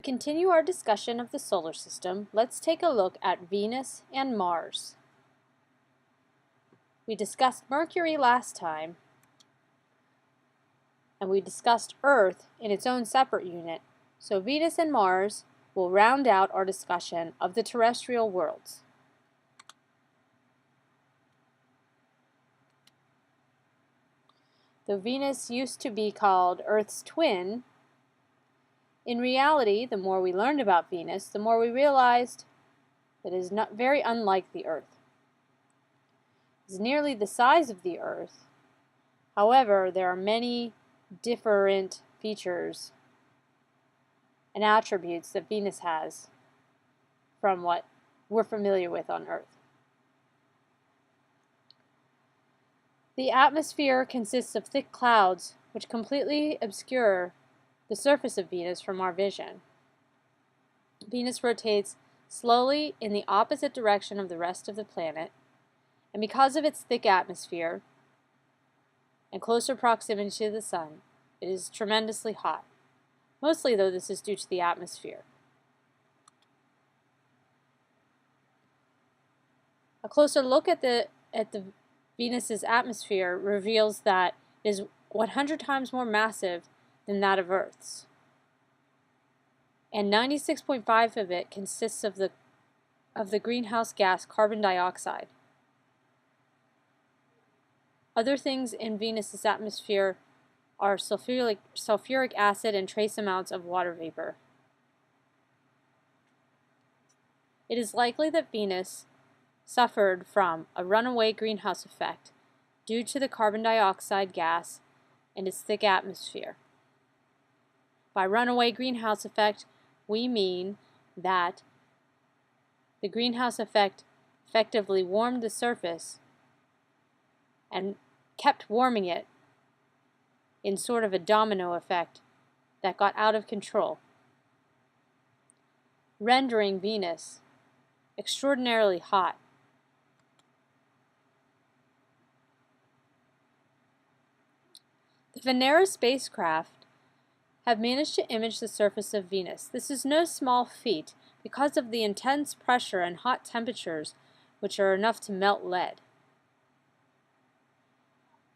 continue our discussion of the solar system, let's take a look at Venus and Mars. We discussed Mercury last time, and we discussed Earth in its own separate unit, so Venus and Mars will round out our discussion of the terrestrial worlds. Though Venus used to be called Earth's twin, in reality, the more we learned about Venus, the more we realized that it is not very unlike the Earth. It is nearly the size of the Earth. However, there are many different features and attributes that Venus has from what we're familiar with on Earth. The atmosphere consists of thick clouds which completely obscure the surface of Venus from our vision. Venus rotates slowly in the opposite direction of the rest of the planet, and because of its thick atmosphere and closer proximity to the sun, it is tremendously hot. Mostly, though, this is due to the atmosphere. A closer look at the Venus's atmosphere reveals that it is 100 times more massive than that of Earth's, and 96.5% of it consists of the greenhouse gas carbon dioxide. Other things in Venus's atmosphere are sulfuric acid and trace amounts of water vapor. It is likely that Venus suffered from a runaway greenhouse effect due to the carbon dioxide gas and its thick atmosphere. By runaway greenhouse effect, we mean that the greenhouse effect effectively warmed the surface and kept warming it in sort of a domino effect that got out of control, rendering Venus extraordinarily hot. The Venera spacecraft have managed to image the surface of Venus. This is no small feat because of the intense pressure and hot temperatures which are enough to melt lead.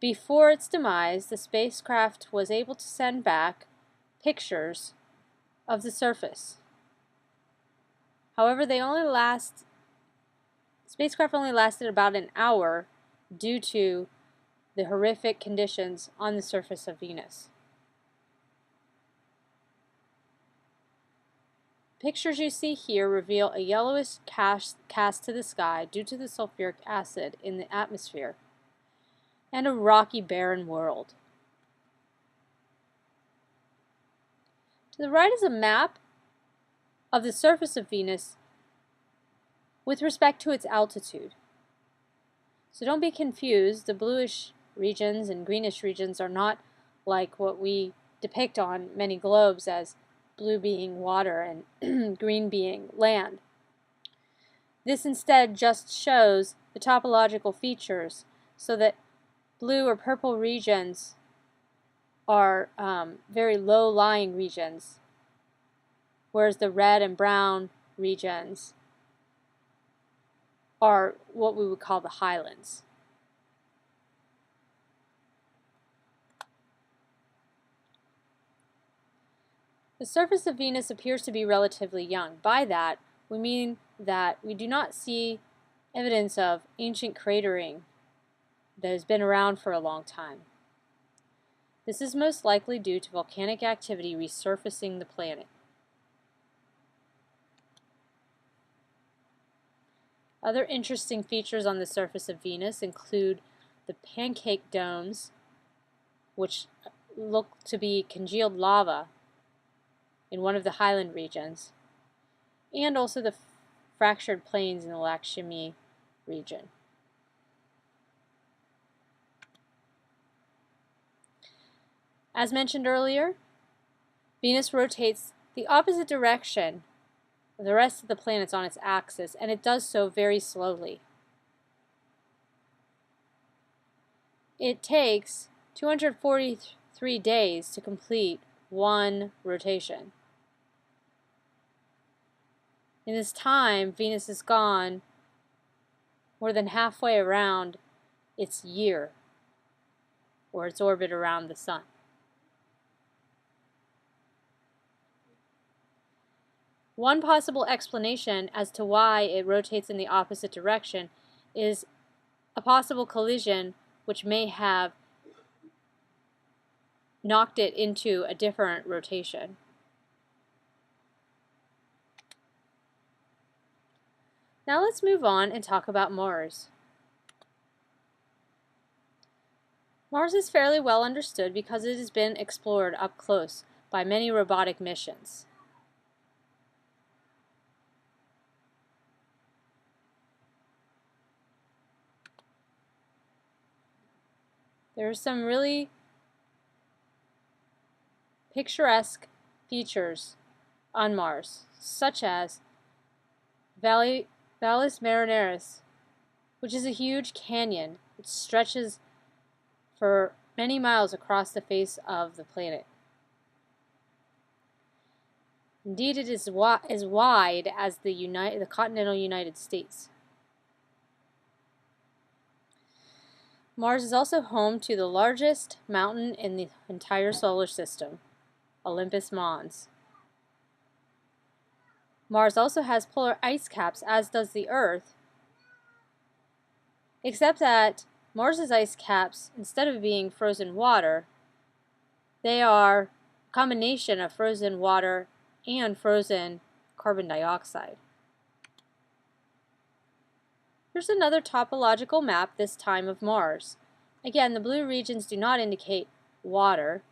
Before its demise, the spacecraft was able to send back pictures of the surface. However, spacecraft only lasted about an hour due to the horrific conditions on the surface of Venus. Pictures you see here reveal a yellowish cast to the sky due to the sulfuric acid in the atmosphere and a rocky, barren world. To the right is a map of the surface of Venus with respect to its altitude. So don't be confused. The bluish regions and greenish regions are not like what we depict on many globes as blue being water and green being land. This instead just shows the topological features so that blue or purple regions are very low-lying regions, whereas the red and brown regions are what we would call the highlands. The surface of Venus appears to be relatively young. By that, we mean that we do not see evidence of ancient cratering that has been around for a long time. This is most likely due to volcanic activity resurfacing the planet. Other interesting features on the surface of Venus include the pancake domes, which look to be congealed lava in one of the highland regions, and also the fractured plains in the Lakshmi region. As mentioned earlier, Venus rotates the opposite direction of the rest of the planets on its axis, and it does so very slowly. It takes 243 days to complete one rotation. In this time, Venus has gone more than halfway around its year, or its orbit around the Sun. One possible explanation as to why it rotates in the opposite direction is a possible collision which may have knocked it into a different rotation. Now let's move on and talk about Mars. Mars is fairly well understood because it has been explored up close by many robotic missions. There are some really picturesque features on Mars, such as Valles Marineris, which is a huge canyon which stretches for many miles across the face of the planet. Indeed, it is as wide as the continental United States. Mars is also home to the largest mountain in the entire solar system, Olympus Mons. Mars also has polar ice caps, as does the Earth, except that Mars's ice caps, instead of being frozen water, they are a combination of frozen water and frozen carbon dioxide. Here's another topological map, this time of Mars. Again, the blue regions do not indicate water,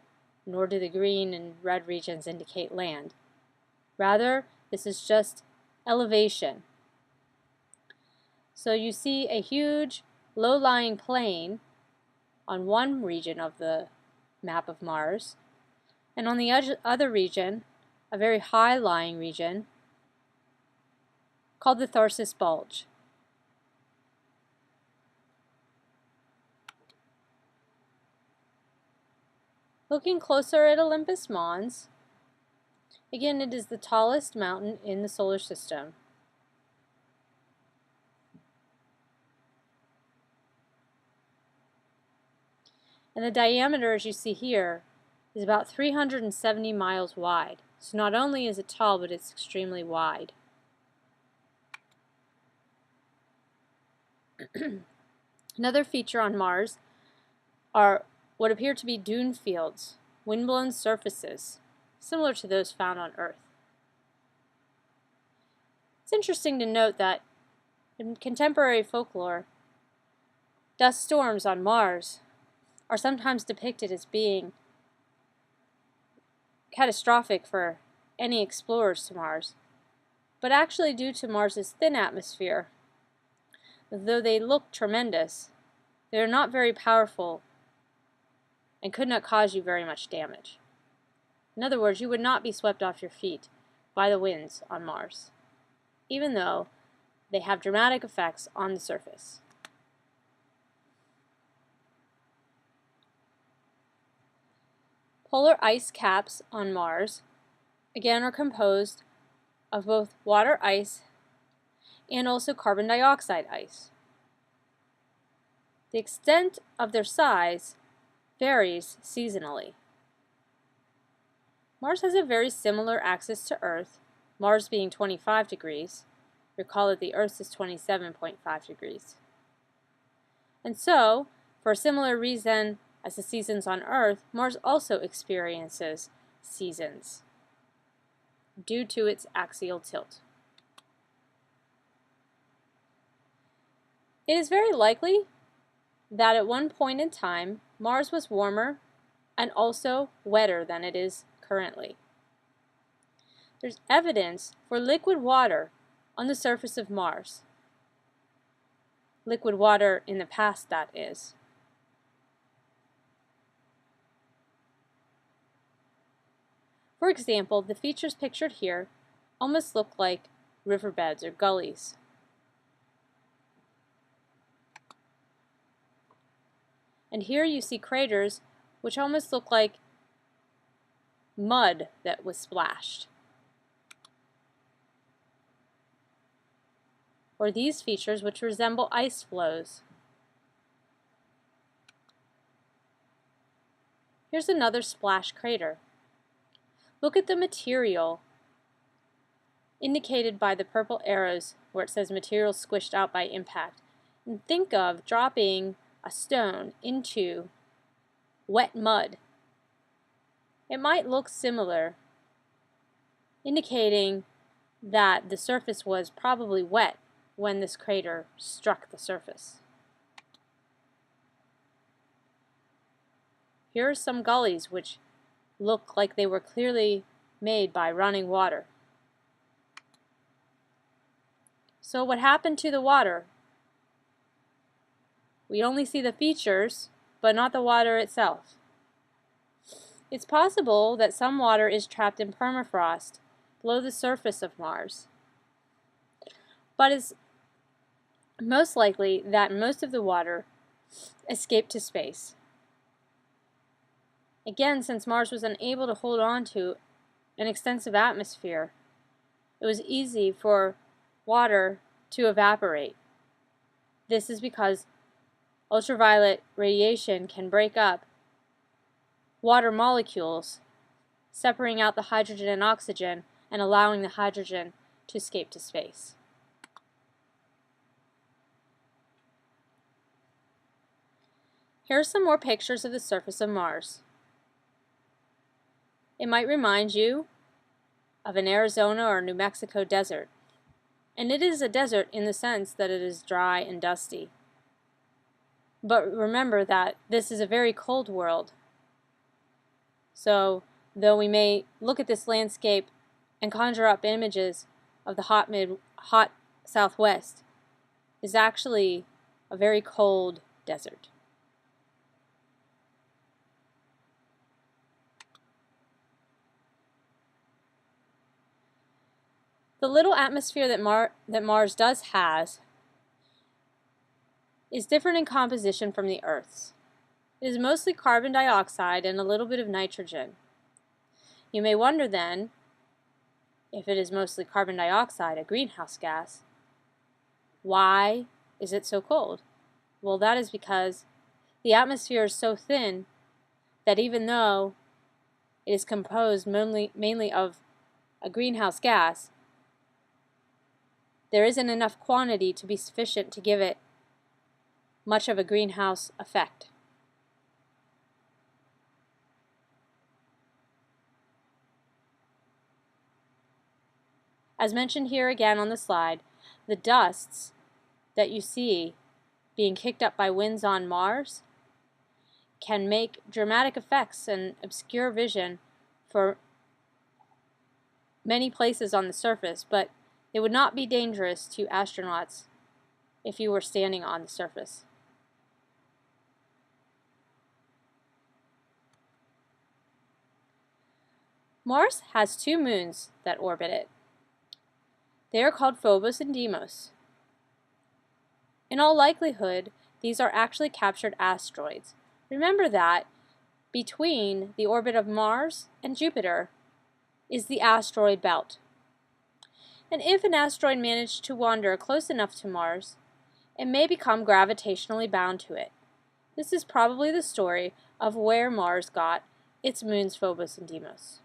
nor do the green and red regions indicate land. Rather, this is just elevation. So you see a huge low-lying plain on one region of the map of Mars, and on the other region, a very high-lying region called the Tharsis Bulge. Looking closer at Olympus Mons, again, it is the tallest mountain in the solar system. And the diameter, as you see here, is about 370 miles wide. So not only is it tall, but it's extremely wide. Another feature on Mars are what appear to be dune fields, windblown surfaces, similar to those found on Earth. It's interesting to note that in contemporary folklore, dust storms on Mars are sometimes depicted as being catastrophic for any explorers to Mars, but actually due to Mars's thin atmosphere, though they look tremendous, they are not very powerful and could not cause you very much damage. In other words, you would not be swept off your feet by the winds on Mars, even though they have dramatic effects on the surface. Polar ice caps on Mars, again, are composed of both water ice and also carbon dioxide ice. The extent of their size varies seasonally. Mars has a very similar axis to Earth, Mars being 25 degrees. Recall that the Earth is 27.5 degrees. And so, for a similar reason as the seasons on Earth, Mars also experiences seasons due to its axial tilt. It is very likely that at one point in time, Mars was warmer and also wetter than it is currently. There's evidence for liquid water on the surface of Mars. Liquid water in the past, that is. For example, the features pictured here almost look like riverbeds or gullies. And here you see craters which almost look like mud that was splashed. or these features which resemble ice flows. Here's another splash crater. Look at the material indicated by the purple arrows where it says material squished out by impact. And think of dropping a stone into wet mud. It might look similar, indicating that the surface was probably wet when this crater struck the surface. Here are some gullies which look like they were clearly made by running water. So what happened to the water? We only see the features, but not the water itself. It's possible that some water is trapped in permafrost below the surface of Mars, but it's most likely that most of the water escaped to space. Again, since Mars was unable to hold on to an extensive atmosphere, it was easy for water to evaporate. This is because ultraviolet radiation can break up water molecules, separating out the hydrogen and oxygen and allowing the hydrogen to escape to space. Here are some more pictures of the surface of Mars. It might remind you of an Arizona or New Mexico desert. And it is a desert in the sense that it is dry and dusty. But remember that this is a very cold world. So, though we may look at this landscape and conjure up images of the hot Southwest, is actually a very cold desert. The little atmosphere that Mars does has is different in composition from the Earth's. It is mostly carbon dioxide and a little bit of nitrogen. You may wonder then, if it is mostly carbon dioxide, a greenhouse gas, why is it so cold? Well, that is because the atmosphere is so thin that even though it is composed mainly of a greenhouse gas, there isn't enough quantity to be sufficient to give it much of a greenhouse effect. As mentioned here again on the slide, the dusts that you see being kicked up by winds on Mars can make dramatic effects and obscure vision for many places on the surface, but it would not be dangerous to astronauts if you were standing on the surface. Mars has 2 moons that orbit it. They are called Phobos and Deimos. In all likelihood, these are actually captured asteroids. Remember that between the orbit of Mars and Jupiter is the asteroid belt. And if an asteroid managed to wander close enough to Mars, it may become gravitationally bound to it. This is probably the story of where Mars got its moons Phobos and Deimos.